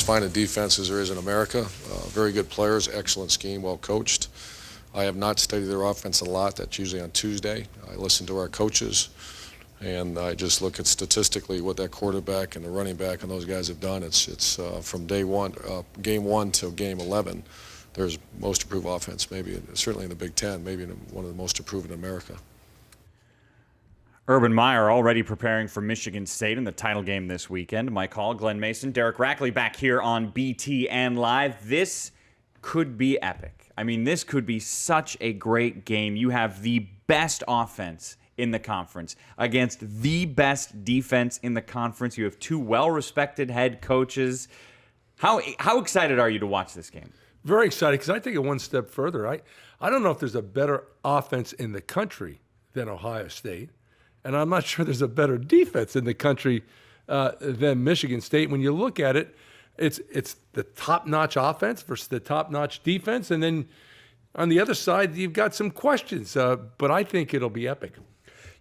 fine a defense as there is in America. Very good players, excellent scheme, well coached. I have not studied their offense a lot. That's usually on Tuesday. I listen to our coaches, and I just look at statistically what that quarterback and the running back and those guys have done. It's from day one, game 1 till game 11. There's most improved offense, maybe certainly in the Big Ten, maybe one of the most improved in America. Urban Meyer already preparing for Michigan State in the title game this weekend. Mike Hall, Glen Mason, Derek Rackley back here on BTN Live. This could be epic. I mean, this could be such a great game. You have the best offense in the conference against the best defense in the conference. You have two well-respected head coaches. How excited are you to watch this game? Very excited, because I take it one step further. I don't know if there's a better offense in the country than Ohio State, and I'm not sure there's a better defense in the country than Michigan State. When you look at it, it's the top-notch offense versus the top-notch defense, and then on the other side, you've got some questions, but I think it'll be epic.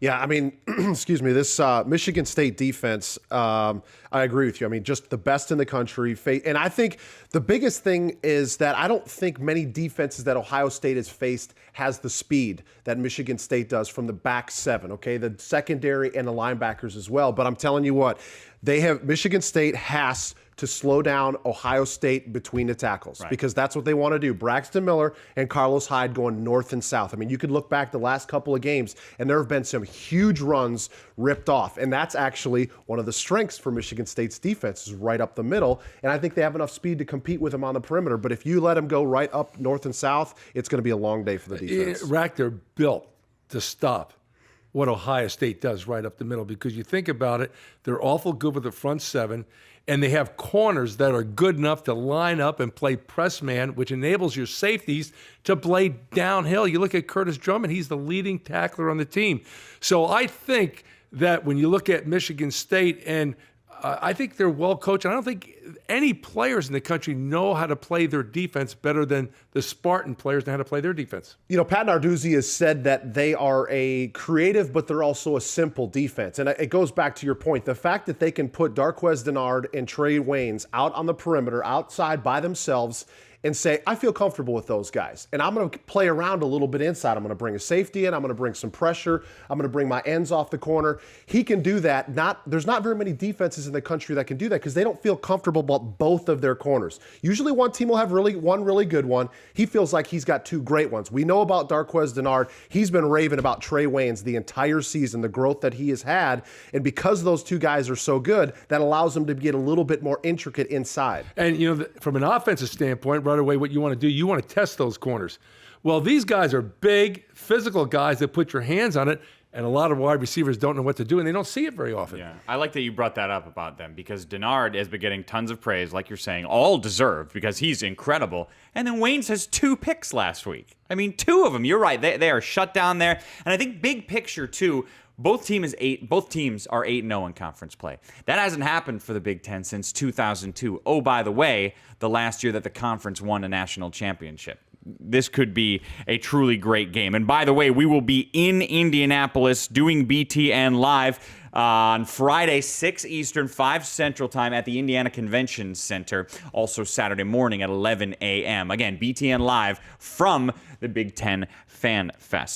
Yeah, I mean, excuse me, this Michigan State defense, I agree with you. I mean, just the best in the country. And I think the biggest thing is that I don't think many defenses that Ohio State has faced has the speed that Michigan State does from the back seven, okay? The secondary and the linebackers as well. But I'm telling you what, Michigan State has to slow down Ohio State between the tackles, right, because that's what they want to do. Braxton Miller and Carlos Hyde going north and south. I mean, you could look back the last couple of games, and there have been some huge runs ripped off, and that's actually one of the strengths for Michigan State's defense is right up the middle, and I think they have enough speed to compete with them on the perimeter, but if you let them go right up north and south, it's going to be a long day for the defense. Rack, they're built to stop what Ohio State does right up the middle, because you think about it, they're awful good with the front seven, and they have corners that are good enough to line up and play press man, which enables your safeties to play downhill. You look at Curtis Drummond, he's the leading tackler on the team. So I think that when you look at Michigan State, and I think they're well coached. I don't think any players in the country know how to play their defense better than the Spartan players know how to play their defense. You know, Pat Narduzzi has said that they are a creative, but they're also a simple defense. And it goes back to your point. The fact that they can put Darqueze Dennard and Trey Waynes out on the perimeter, outside by themselves, and say, I feel comfortable with those guys. And I'm going to play around a little bit inside. I'm going to bring a safety in. I'm going to bring some pressure. I'm going to bring my ends off the corner. He can do that. There's not very many defenses in the country that can do that because they don't feel comfortable about both of their corners. Usually one team will have one really good one. He feels like he's got two great ones. We know about Darqueze Dennard. He's been raving about Trey Waynes the entire season, the growth that he has had. And because those two guys are so good, that allows him to get a little bit more intricate inside. And, you know, from an offensive standpoint, right away, what you want to do, you want to test those corners. Well, these guys are big, physical guys that put your hands on it, and a lot of wide receivers don't know what to do, and they don't see it very often. Yeah, I like that you brought that up about them, because Dennard has been getting tons of praise, like you're saying, all deserved, because he's incredible. And then Waynes has 2 picks last week. I mean, 2 of them. You're right. They are shut down there. And I think big picture, too, both teams are 8-0 in conference play. That hasn't happened for the Big Ten since 2002. Oh, by the way, the last year that the conference won a national championship. This could be a truly great game. And by the way, we will be in Indianapolis doing BTN Live on Friday, 6 Eastern, 5 Central Time at the Indiana Convention Center. Also Saturday morning at 11 a.m. Again, BTN Live from the Big Ten Fan Fest.